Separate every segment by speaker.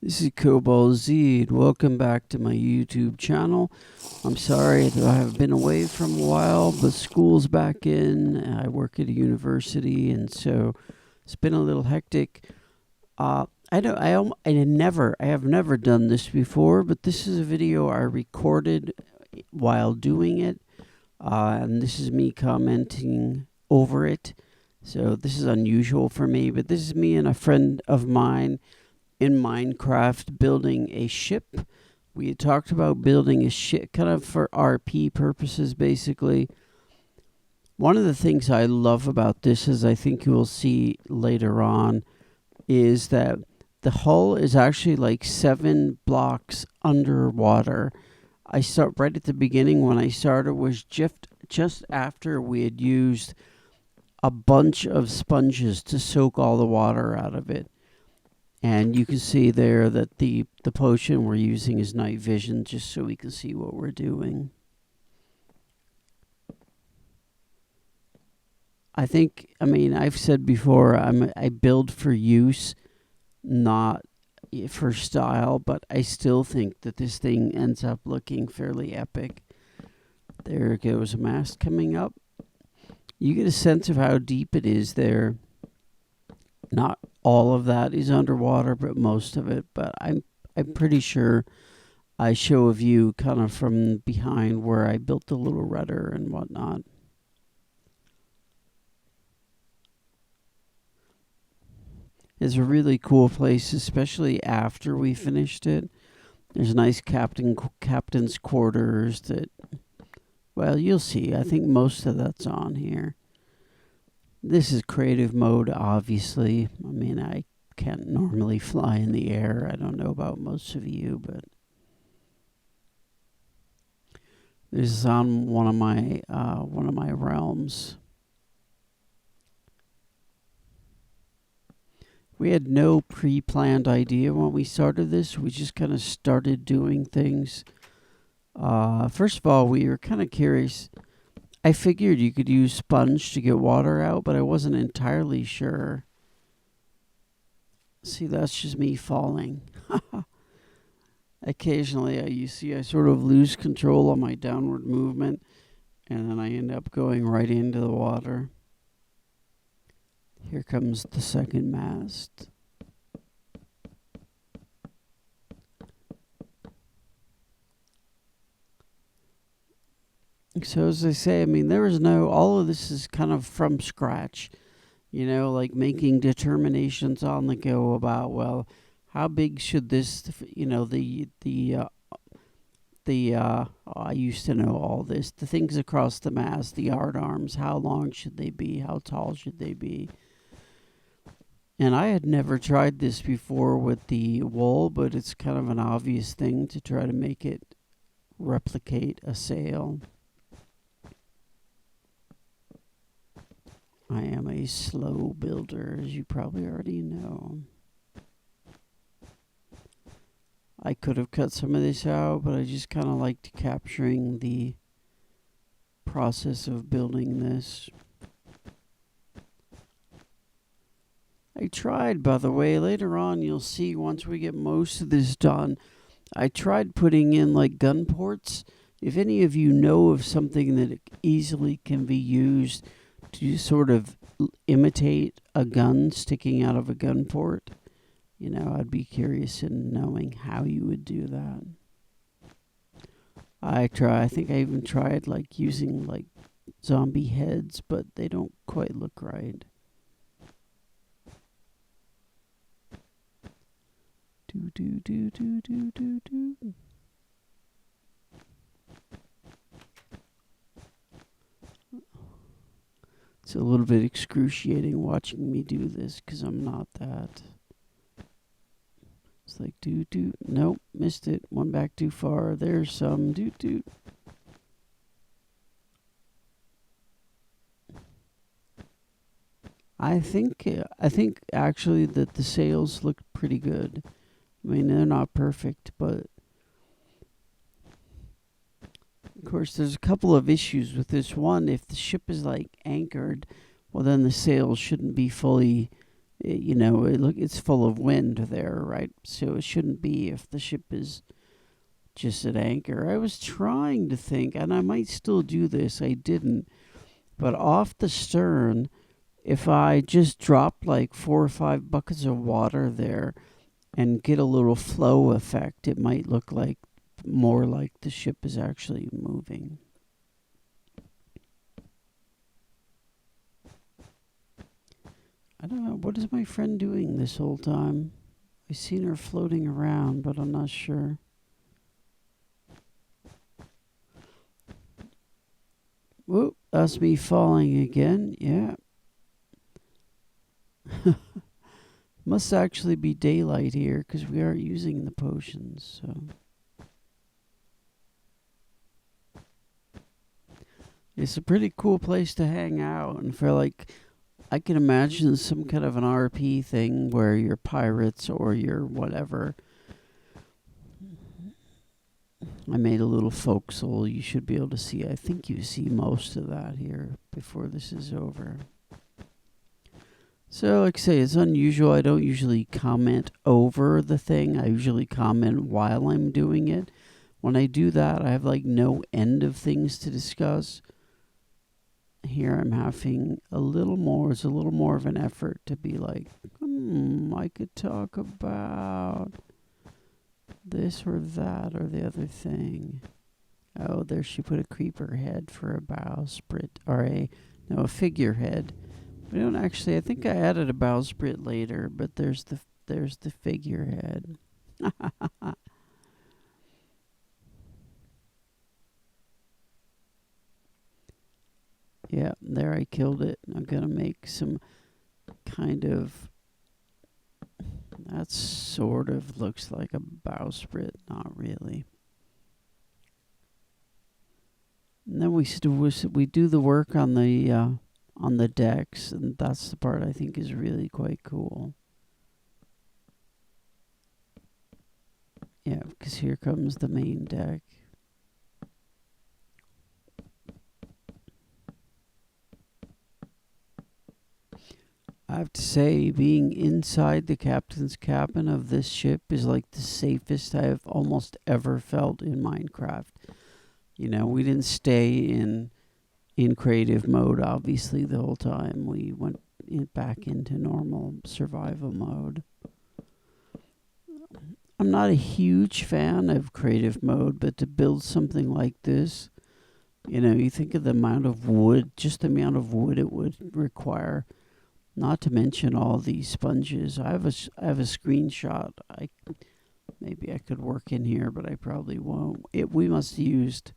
Speaker 1: This is Cobalt Z, and welcome back to my YouTube channel. I'm sorry that I have been away from a while, but school's back in. I work at a university, and so it's been a little hectic. I don't, I have never done this before, but this is a video I recorded while doing it, and this is me commenting over it. So this is unusual for me, but this is me and a friend of mine in Minecraft building a ship. We had talked about building a ship kind of for RP purposes, basically. One of the things I love about this, as I think you will see later on, is that the hull is actually like 7 blocks underwater. I start right at the beginning when I started was just after we had used a bunch of sponges to soak all the water out of it. And you can see there that the potion we're using is night vision, just so we can see what we're doing. I've said before, I build for use, not for style, but I still think that this thing ends up looking fairly epic. There goes a mast coming up. You get a sense of how deep it is there. Not all of that is underwater, but most of it. But I'm pretty sure I show a view kind of from behind where I built the little rudder and whatnot. It's a really cool place, especially after we finished it. There's nice captain's quarters that, well, you'll see. I think most of that's on here. This is creative mode, obviously. I can't normally fly in the air. I don't know about most of you, but this is on one of my realms. We had no pre-planned idea when we started this. We just kind of started doing things. First of all, we were kind of curious. I figured you could use sponge to get water out, but I wasn't entirely sure. See, that's just me falling. Occasionally, I sort of lose control on my downward movement, and then I end up going right into the water. Here comes the second mast. So as I say, all of this is kind of from scratch. Like making determinations on the go about, well, how big should this, I used to know all this, the things across the mast, the yard arms, how long should they be, how tall should they be. And I had never tried this before with the wool, but it's kind of an obvious thing to try to make it replicate a sail. I am a slow builder, as you probably already know. I could have cut some of this out, but I just kind of liked capturing the process of building this. I tried, by the way, later on you'll see once we get most of this done, I tried putting in like gun ports. If any of you know of something that easily can be used to sort of imitate a gun sticking out of a gun port, I'd be curious in knowing how you would do that. I think I even tried like using like zombie heads, but they don't quite look right. Do do do do do do do. It's a little bit excruciating watching me do this because I'm not that. It's like do do. Nope, missed it. One back too far. There's some do do. I think actually that the sails look pretty good. They're not perfect, but of course there's a couple of issues with this. One, if the ship is like anchored, well then the sails shouldn't be fully it's full of wind there, right? So it shouldn't be if the ship is just at anchor. I was trying to think, and I might still do this. I didn't, but off the stern, if I just drop like 4 or 5 buckets of water there and get a little flow effect, it might look like more like the ship is actually moving. I don't know. What is my friend doing this whole time? I've seen her floating around, but I'm not sure. Whoop, that's me falling again. Yeah. Must actually be daylight here because we aren't using the potions, so. It's a pretty cool place to hang out, and for like, I can imagine some kind of an RP thing where you're pirates or you're whatever. I made a little forecastle. You should be able to see. I think you see most of that here before this is over. So, like I say, it's unusual. I don't usually comment over the thing. I usually comment while I'm doing it. When I do that, I have like no end of things to discuss. Here I'm having a little more. It's a little more of an effort to be like, I could talk about this or that or the other thing. Oh, there she put a creeper head for a bowsprit, or a figurehead. We don't actually. I think I added a bowsprit later, but there's the figurehead. Yeah, there I killed it. I'm gonna make some kind of. That sort of looks like a bowsprit, not really. And then we do the work on the decks, and that's the part I think is really quite cool. Yeah, because here comes the main deck. I have to say, being inside the captain's cabin of this ship is like the safest I have almost ever felt in Minecraft. We didn't stay in creative mode, obviously, the whole time. We went back into normal survival mode. I'm not a huge fan of creative mode, but to build something like this, you think of the amount of wood, just the amount of wood it would require. Not to mention all these sponges. I have a screenshot. Maybe I could work in here, but I probably won't. We must have used,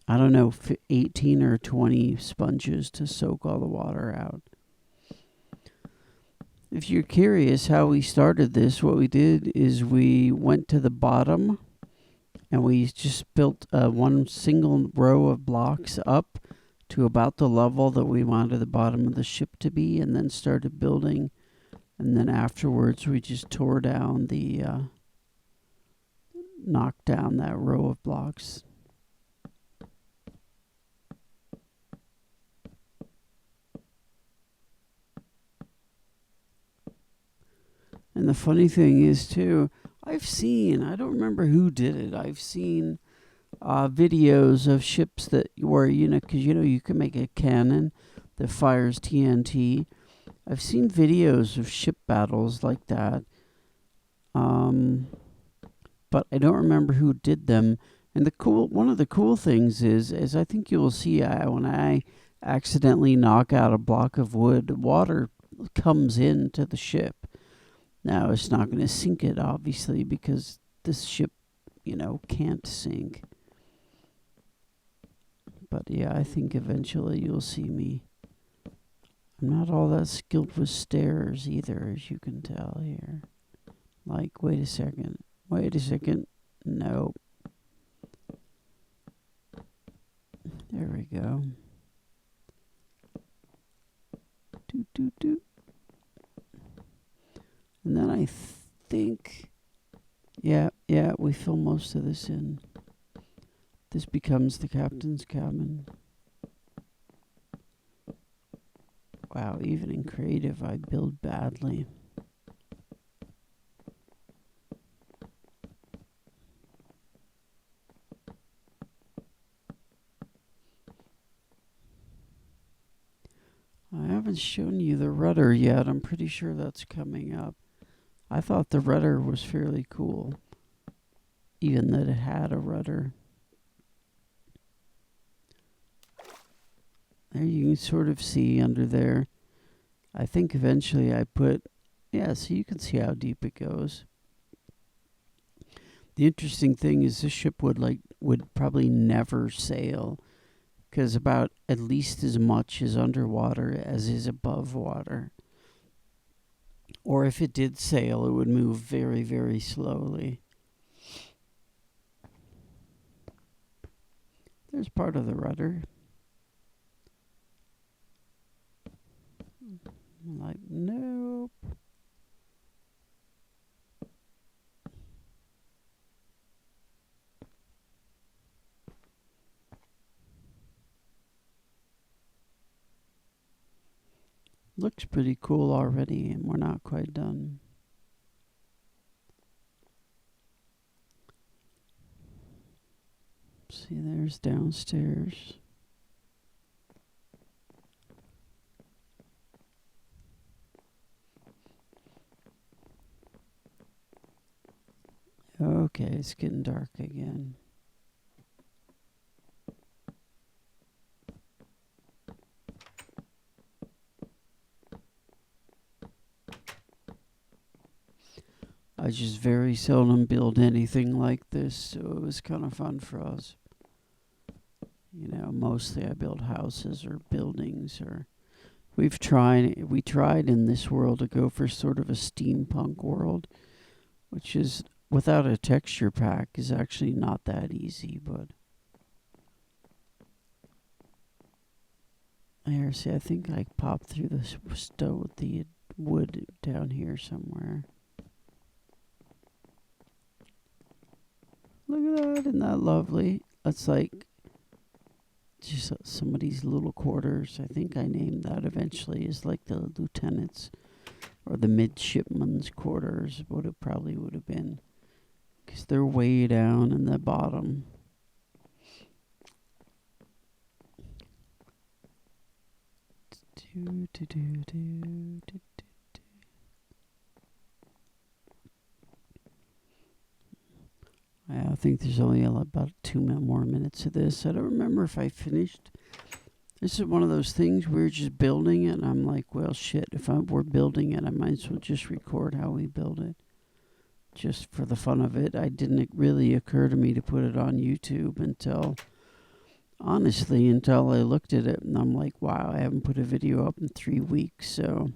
Speaker 1: I don't know, 18 or 20 sponges to soak all the water out. If you're curious how we started this, what we did is we went to the bottom and we just built one single row of blocks up to about the level that we wanted the bottom of the ship to be, and then started building. And then afterwards, we just tore down knocked down that row of blocks. And the funny thing is, too, I don't remember who did it. I've seen videos of ships that where because you can make a cannon that fires TNT. I've seen videos of ship battles like that, but I don't remember who did them. And one of the cool things is I think you will see when I accidentally knock out a block of wood, water comes into the ship. Now it's not going to sink it, obviously, because this ship can't sink. But yeah, I think eventually you'll see me. I'm not all that skilled with stairs either, as you can tell here. Like, wait a second. No. There we go. Doot. And then I think, yeah, we fill most of this in. This becomes the captain's cabin. Wow, even in creative, I build badly. I haven't shown you the rudder yet. I'm pretty sure that's coming up. I thought the rudder was fairly cool, even that it had a rudder. There you can sort of see under there. I think eventually I put, yeah, so you can see how deep it goes. The interesting thing is this ship would probably never sail, because about at least as much is underwater as is above water. Or if it did sail, it would move very, very slowly. There's part of the rudder. I'm like, nope. Looks pretty cool already, and we're not quite done. See, there's downstairs. Okay, it's getting dark again. I just very seldom build anything like this, so it was kind of fun for us. You know, mostly I build houses or buildings, or we tried in this world to go for sort of a steampunk world, which is without a texture pack is actually not that easy, but here, see, I think I popped through the stove, the wood down here somewhere. Look at that, isn't that lovely? That's like just somebody's little quarters. I think I named that eventually as like the lieutenant's or the midshipman's quarters, what it probably would have been. Because they're way down in the bottom. I think there's only about 2 more minutes of this. I don't remember if I finished. This is one of those things we're just building it, and I'm like, well, shit, if we're building it, I might as well just record how we build it. Just for the fun of it. It didn't really occur to me to put it on YouTube until I looked at it, and I'm like, wow, I haven't put a video up in 3 weeks, so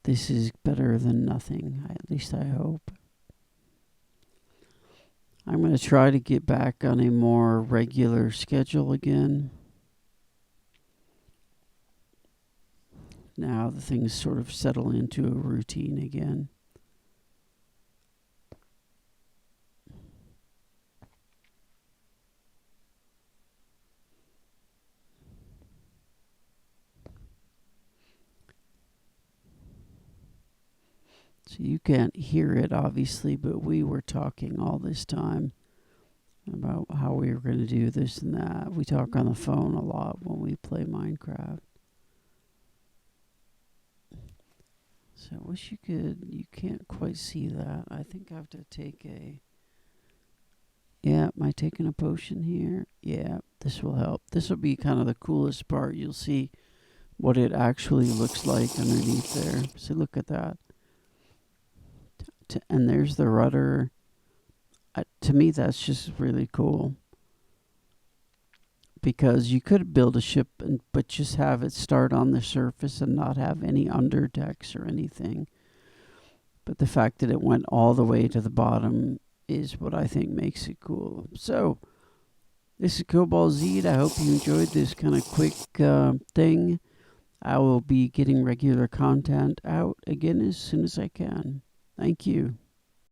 Speaker 1: this is better than nothing, at least I hope. I'm going to try to get back on a more regular schedule again. Now the things sort of settle into a routine again. So you can't hear it, obviously, but we were talking all this time about how we were going to do this and that. We talk on the phone a lot when we play Minecraft. So I wish you can't quite see that. I think I have to take am I taking a potion here? Yeah, this will help. This will be kind of the coolest part. You'll see what it actually looks like underneath there. So look at that. And there's the rudder. To me, that's just really cool. Because you could build a ship, but just have it start on the surface and not have any underdecks or anything. But the fact that it went all the way to the bottom is what I think makes it cool. So, this is Cobalt Zed. I hope you enjoyed this kind of quick thing. I will be getting regular content out again as soon as I can. Thank you.